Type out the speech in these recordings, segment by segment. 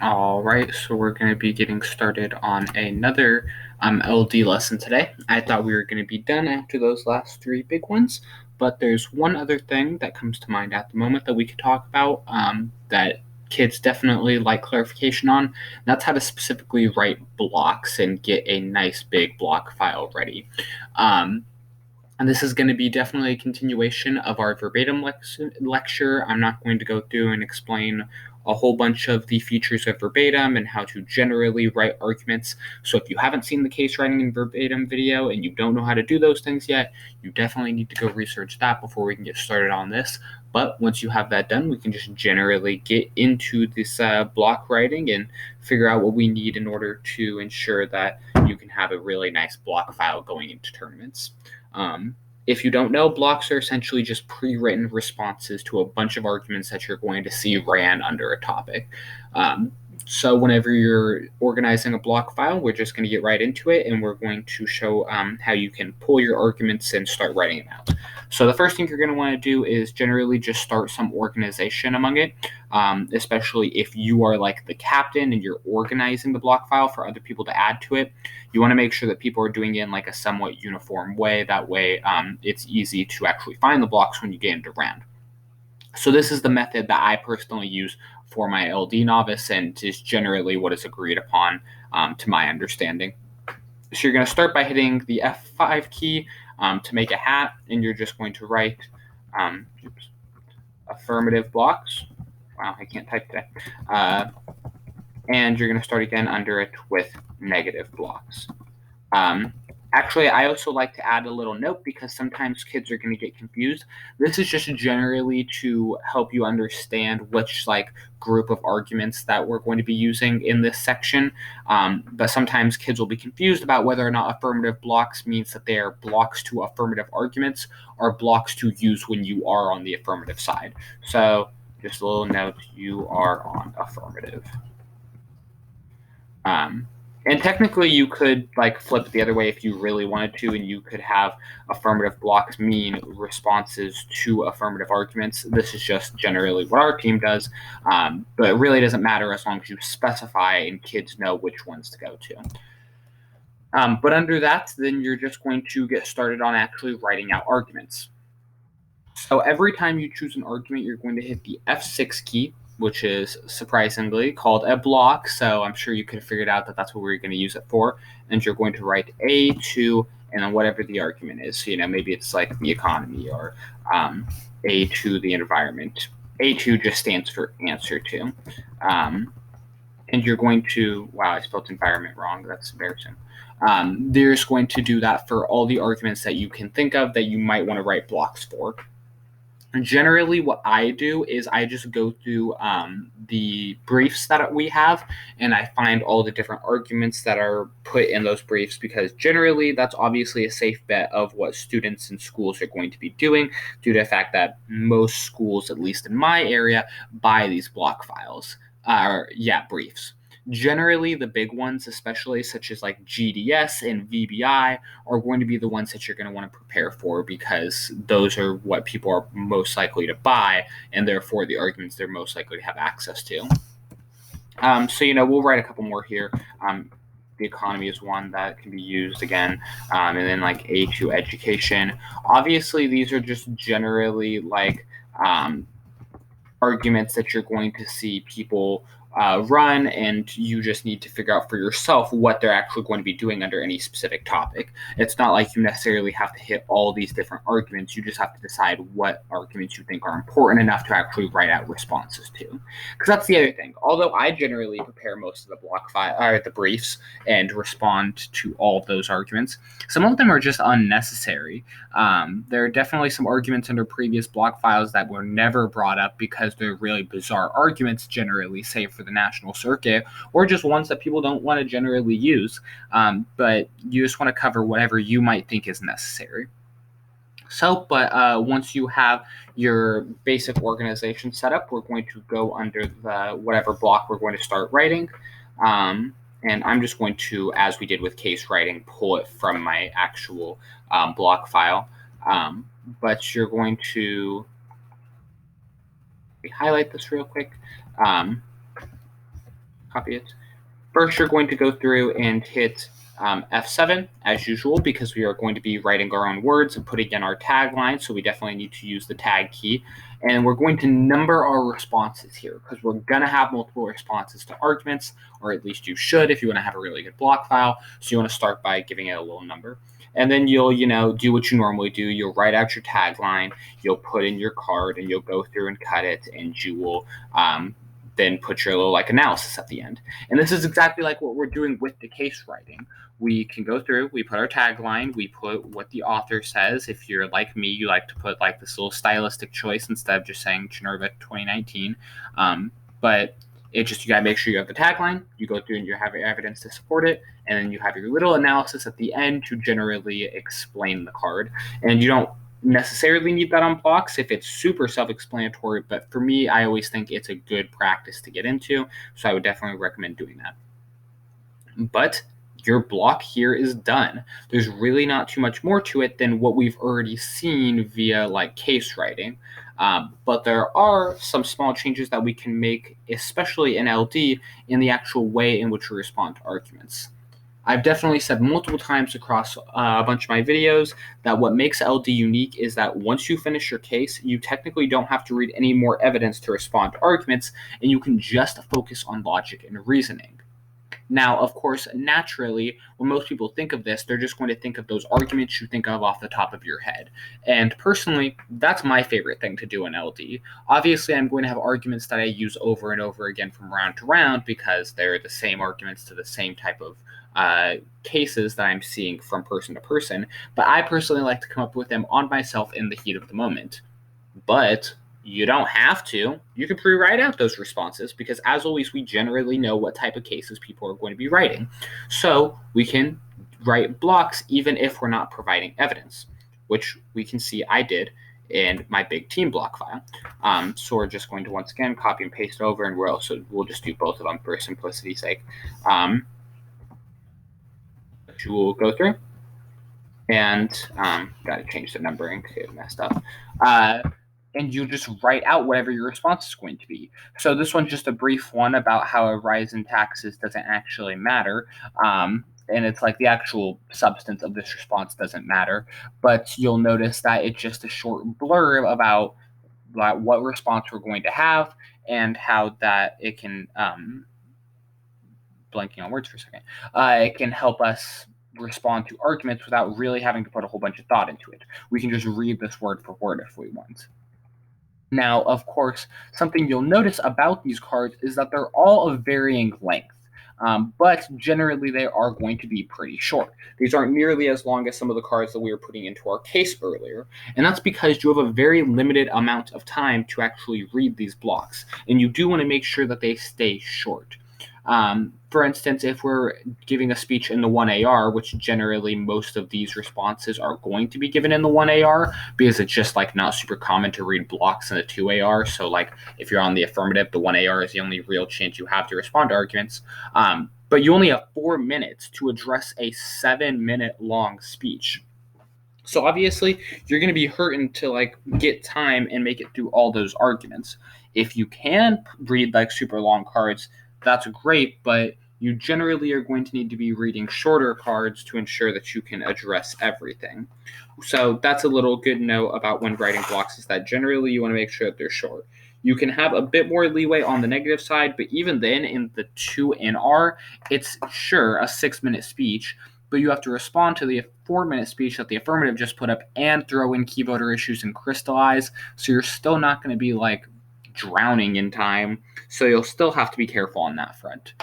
All right, so we're going to be getting started on another LD lesson today. I thought we were going to be done after those last three big ones, but there's one other thing that comes to mind at the moment that we could talk about that kids definitely like clarification on. That's how to specifically write blocks and get a nice big block file ready. And this is going to be definitely a continuation of our verbatim lecture. I'm not going to go through and explain a whole bunch of the features of verbatim and how to generally write arguments. So if you haven't seen the case writing and verbatim video and you don't know how to do those things yet, you definitely need to go research that before we can get started on this. But once you have that done, we can just generally get into this block writing and figure out what we need in order to ensure that you can have a really nice block file going into tournaments. If you don't know, blocks are essentially just pre-written responses to a bunch of arguments that you're going to see ran under a topic. So whenever you're organizing a block file, we're just going to get right into it, and we're going to show how you can pull your arguments and start writing them out. So the first thing you're going to want to do is generally just start some organization among it, especially if you are like the captain and you're organizing the block file for other people to add to it. You want to make sure that people are doing it in like a somewhat uniform way. That way, it's easy to actually find the blocks when you get into round. So this is the method that I personally use for my LD novice, and is generally what is agreed upon to my understanding. So you're going to start by hitting the F5 key to make a hat, and you're just going to write affirmative blocks. Wow, I can't type today. And you're going to start again under it with negative blocks. Actually, I also like to add a little note because sometimes kids are going to get confused. This is just generally to help you understand which like group of arguments that we're going to be using in this section. But sometimes kids will be confused about whether or not affirmative blocks means that they are blocks to affirmative arguments or blocks to use when you are on the affirmative side. So just a little note, you are on affirmative. And technically, you could like flip it the other way if you really wanted to, and you could have affirmative blocks mean responses to affirmative arguments. This is just generally what our team does, but it really doesn't matter as long as you specify and kids know which ones to go to. But under that, then you're just going to get started on actually writing out arguments. So every time you choose an argument, you're going to hit the F6 key, which is surprisingly called a block. So I'm sure you could have figured out that that's what we're going to use it for. And you're going to write A2 and then whatever the argument is. So, maybe it's like the economy or A2 the environment. A2 just stands for answer to. And you're going to, wow, I spelled environment wrong. That's embarrassing. There's going to do that for all the arguments that you can think of that you might want to write blocks for. Generally, what I do is I just go through the briefs that we have, and I find all the different arguments that are put in those briefs, because generally that's obviously a safe bet of what students and schools are going to be doing, due to the fact that most schools, at least in my area, buy these block files, briefs. Generally, the big ones, especially such as like GDS and VBI, are going to be the ones that you're going to want to prepare for, because those are what people are most likely to buy, and therefore the arguments they're most likely to have access to. So, we'll write a couple more here. The economy is one that can be used again, and then like A2 education. Obviously, these are just generally like arguments that you're going to see people run, and you just need to figure out for yourself what they're actually going to be doing under any specific topic. It's not like you necessarily have to hit all these different arguments. You just have to decide what arguments you think are important enough to actually write out responses to. Because that's the other thing. Although I generally prepare most of the block file or the briefs and respond to all of those arguments, some of them are just unnecessary. There are definitely some arguments under previous block files that were never brought up because they're really bizarre arguments, generally, say for the national circuit, or just ones that people don't want to generally use. But you just want to cover whatever you might think is necessary. But once you have your basic organization set up, we're going to go under the whatever block we're going to start writing. And I'm just going to, as we did with case writing, pull it from my actual block file. But you're going to highlight this real quick. copy it. First, you're going to go through and hit F7 as usual, because we are going to be writing our own words and putting in our tagline. So we definitely need to use the tag key. And we're going to number our responses here, because we're going to have multiple responses to arguments, or at least you should if you want to have a really good block file. So you want to start by giving it a little number. And then you'll, do what you normally do. You'll write out your tagline, you'll put in your card, and you'll go through and cut it, and you will then put your little analysis at the end. And this is exactly like what we're doing with the case writing. We can go through, we put our tagline, we put what the author says. If you're like me, you like to put this little stylistic choice instead of just saying Geneva 2019. But you gotta make sure you have the tagline, you go through and you have your evidence to support it, and then you have your little analysis at the end to generally explain the card. And you don't necessarily need that on blocks if it's super self-explanatory, but for me, I always think it's a good practice to get into, so I would definitely recommend doing that. But your block here is done. There's really not too much more to it than what we've already seen via case writing. But there are some small changes that we can make, especially in LD, in the actual way in which we respond to arguments. I've definitely said multiple times across a bunch of my videos that what makes LD unique is that once you finish your case, you technically don't have to read any more evidence to respond to arguments, and you can just focus on logic and reasoning. Now, of course, naturally, when most people think of this, they're just going to think of those arguments you think of off the top of your head. And personally, that's my favorite thing to do in LD. Obviously, I'm going to have arguments that I use over and over again from round to round because they're the same arguments to the same type of cases that I'm seeing from person to person. But I personally like to come up with them on myself in the heat of the moment. But you don't have to. You can pre-write out those responses because, as always, we generally know what type of cases people are going to be writing. So we can write blocks even if we're not providing evidence, which we can see I did in my big team block file. So we're just going to, once again, copy and paste over, and we'll just do both of them for simplicity's sake. We'll go through and got to change the numbering because it messed up. And you just write out whatever your response is going to be. So this one's just a brief one about how a rise in taxes doesn't actually matter. And it's the actual substance of this response doesn't matter. But you'll notice that it's just a short blurb about what response we're going to have and how that it can, blanking on words for a second, it can help us respond to arguments without really having to put a whole bunch of thought into it. We can just read this word for word if we want. Now, of course, something you'll notice about these cards is that they're all of varying length, but generally they are going to be pretty short. These aren't nearly as long as some of the cards that we were putting into our case earlier, and that's because you have a very limited amount of time to actually read these blocks, and you do want to make sure that they stay short. For instance, if we're giving a speech in the 1AR, which generally most of these responses are going to be given in the 1AR because it's just not super common to read blocks in the 2AR. So if you're on the affirmative, the 1AR is the only real chance you have to respond to arguments. But you only have 4 minutes to address a 7-minute long speech. So obviously, you're going to be hurting to get time and make it through all those arguments. If you can read super long cards, that's great, but you generally are going to need to be reading shorter cards to ensure that you can address everything. So that's a little good note about when writing blocks, is that generally you want to make sure that they're short. You can have a bit more leeway on the negative side, but even then in the 2NR, it's sure a 6-minute speech, but you have to respond to the 4-minute speech that the affirmative just put up and throw in key voter issues and crystallize, so you're still not going to be drowning in time, so you'll still have to be careful on that front.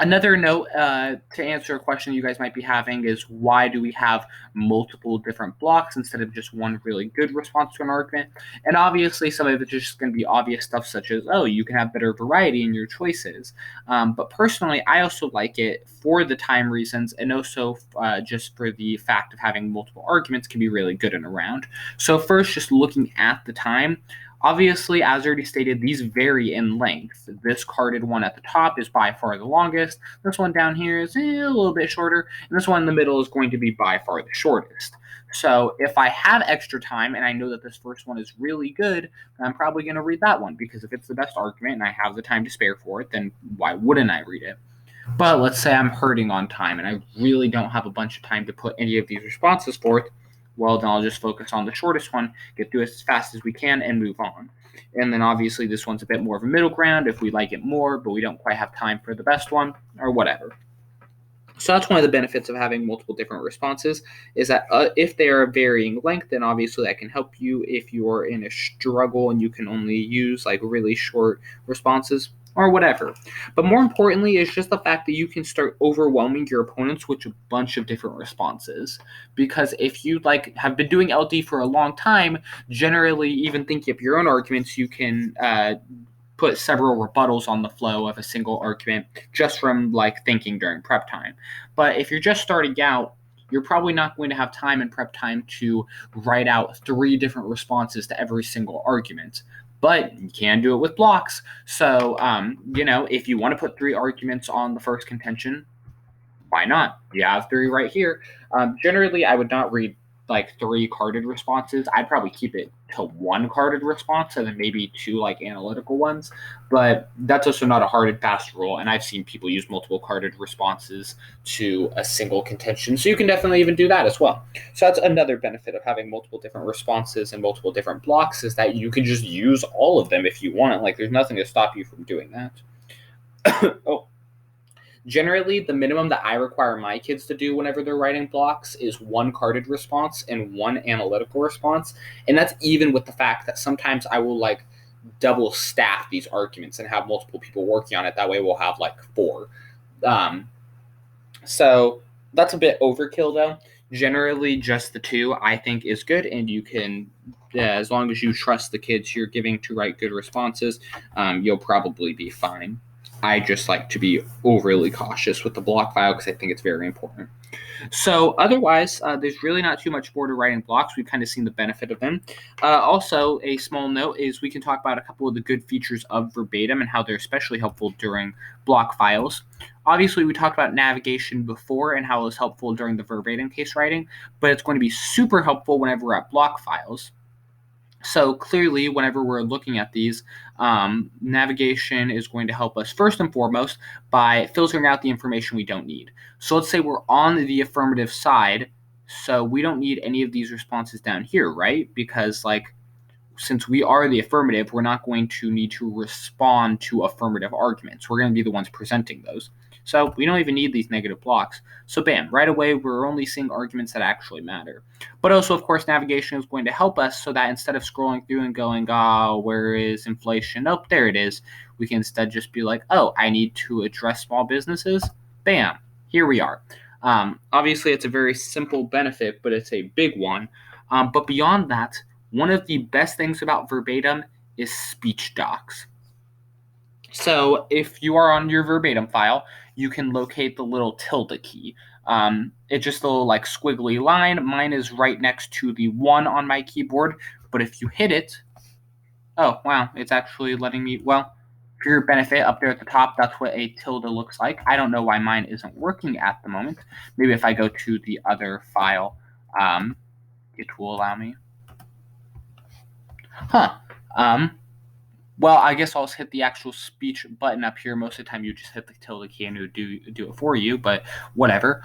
Another note to answer a question you guys might be having is, why do we have multiple different blocks instead of just one really good response to an argument? And obviously some of it is just going to be obvious stuff such as, you can have better variety in your choices. But personally, I also like it for the time reasons, and also just for the fact of having multiple arguments can be really good in a round. So first, just looking at the time, Obviously, as already stated, these vary in length. This carded one at the top is by far the longest. This one down here is a little bit shorter, and this one in the middle is going to be by far the shortest. So if I have extra time and I know that this first one is really good, I'm probably going to read that one, because if it's the best argument and I have the time to spare for it, then why wouldn't I read it? But let's say I'm hurting on time and I really don't have a bunch of time to put any of these responses forth. Well, then I'll just focus on the shortest one, get through it as fast as we can, and move on. And then obviously this one's a bit more of a middle ground if we like it more, but we don't quite have time for the best one, or whatever. So that's one of the benefits of having multiple different responses, is that if they are varying length, then obviously that can help you if you're in a struggle and you can only use like really short responses or whatever. But more importantly is just the fact that you can start overwhelming your opponents with a bunch of different responses. Because if you like have been doing LD for a long time, generally even thinking up your own arguments, you can put several rebuttals on the flow of a single argument just from like thinking during prep time. But if you're just starting out, you're probably not going to have time in prep time to write out 3 different responses to every single argument. But you can do it with blocks. So, if you want to put 3 arguments on the first contention, why not? You have 3 right here. Generally, I would not read like 3 carded responses. I'd probably keep it to 1 carded response and then maybe 2 like analytical ones. But that's also not a hard and fast rule. And I've seen people use multiple carded responses to a single contention. So you can definitely even do that as well. So that's another benefit of having multiple different responses and multiple different blocks, is that you can just use all of them if you want. Like there's nothing to stop you from doing that. Generally, the minimum that I require my kids to do whenever they're writing blocks is 1 carded response and 1 analytical response. And that's even with the fact that sometimes I will like double staff these arguments and have multiple people working on it. That way we'll have like 4. So that's a bit overkill though. Generally, just the 2 I think is good, and you can, as long as you trust the kids you're giving to write good responses, you'll probably be fine. I just like to be overly cautious with the block file because I think it's very important. So otherwise, there's really not too much more to writing blocks. We've kind of seen the benefit of them. Also, a small note is we can talk about a couple of the good features of verbatim and how they're especially helpful during block files. Obviously, we talked about navigation before and how it was helpful during the verbatim case writing, but it's going to be super helpful whenever we're at block files. So clearly, whenever we're looking at these, navigation is going to help us first and foremost by filtering out the information we don't need. So let's say we're on the affirmative side, so we don't need any of these responses down here, right? Because since we are the affirmative, we're not going to need to respond to affirmative arguments. We're going to be the ones presenting those. So we don't even need these negative blocks. So bam, right away, we're only seeing arguments that actually matter. But also, of course, navigation is going to help us so that instead of scrolling through and going, oh, where is inflation? Oh, there it is. We can instead just be like, oh, I need to address small businesses. Bam, here we are. Obviously, it's a very simple benefit, but it's a big one. But beyond that, one of the best things about verbatim is speech docs. So if you are on your verbatim file, you can locate the little tilde key. It's just a little like squiggly line. Mine is right next to the 1 on my keyboard, but if you hit it, oh, wow, it's actually letting me, well, for your benefit, up there at the top, that's what a tilde looks like. I don't know why mine isn't working at the moment. Maybe if I go to the other file, it will allow me. Well, I guess I'll just hit the actual speech button up here. Most of the time, you just hit the tilde key and it would do it for you, but whatever.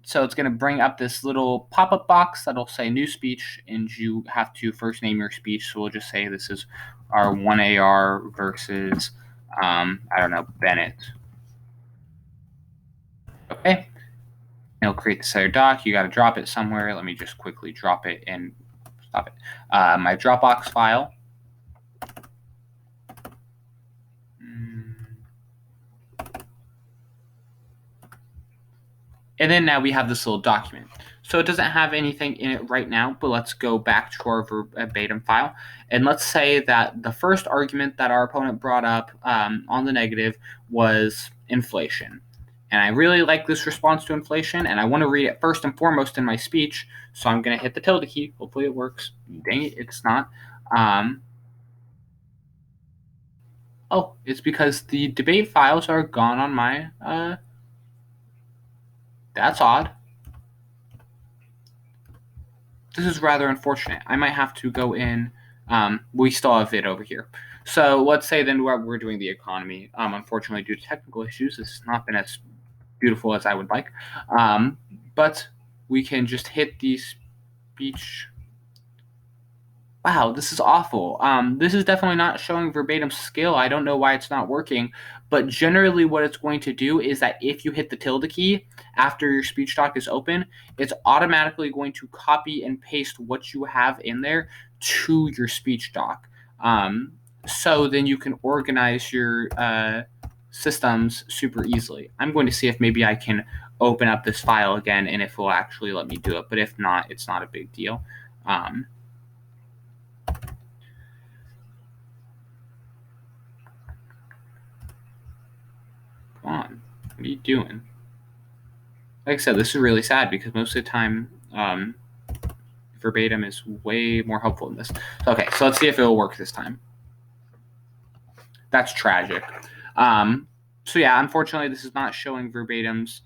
So it's going to bring up this little pop-up box that'll say new speech, and you have to first name your speech. So we'll just say this is our 1AR versus, Bennett. Okay. It'll create this other doc. You got to drop it somewhere. Let me just quickly drop it and stop it. My Dropbox file. And then now we have this little document. So it doesn't have anything in it right now, but let's go back to our verbatim file. And let's say that the first argument that our opponent brought up on the negative was inflation. And I really like this response to inflation, and I want to read it first and foremost in my speech. So I'm going to hit the tilde key. Hopefully it works. Dang it, it's not. Oh, it's because the debate files are gone on my, that's odd. This is rather unfortunate. I might have to go in, we still have it over here. So let's say then we're doing the economy. Unfortunately, due to technical issues, this has not been as beautiful as I would like. But we can just hit the speech. Wow, this is awful. This is definitely not showing verbatim skill. I don't know why it's not working, but generally what it's going to do is that if you hit the tilde key after your speech doc is open, it's automatically going to copy and paste what you have in there to your speech doc. So then you can organize your systems super easily. I'm going to see if maybe I can open up this file again and if it will actually let me do it, but if not, it's not a big deal. Come on, what are you doing? Like I said, this is really sad because most of the time, verbatim is way more helpful than this. Okay, so let's see if it'll work this time. That's tragic. So yeah, unfortunately, this is not showing verbatim's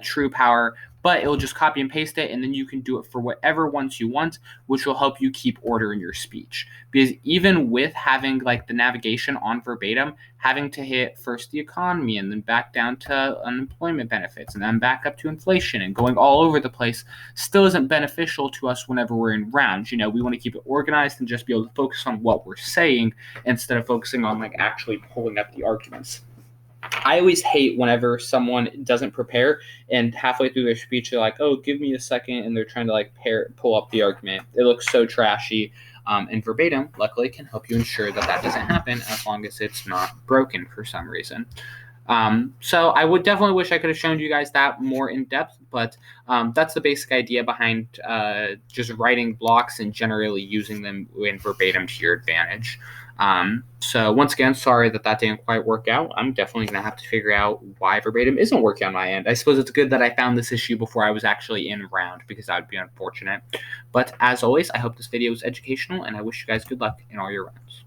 true power, but it'll just copy and paste it, and then you can do it for whatever ones you want, which will help you keep order in your speech. Because even with having like the navigation on verbatim, having to hit first the economy and then back down to unemployment benefits and then back up to inflation and going all over the place still isn't beneficial to us whenever we're in rounds. You know, we want to keep it organized and just be able to focus on what we're saying instead of focusing on like actually pulling up the arguments. I always hate whenever someone doesn't prepare and halfway through their speech they're like, "Oh, give me a second," and they're trying to like pull up the argument. It looks so trashy. And verbatim, luckily, can help you ensure that that doesn't happen as long as it's not broken for some reason. So I would definitely wish I could have shown you guys that more in depth, but that's the basic idea behind just writing blocks and generally using them in verbatim to your advantage. So once again, sorry that didn't quite work out. I'm definitely going to have to figure out why verbatim isn't working on my end. I suppose it's good that I found this issue before I was actually in round because that would be unfortunate. But as always, I hope this video was educational and I wish you guys good luck in all your rounds.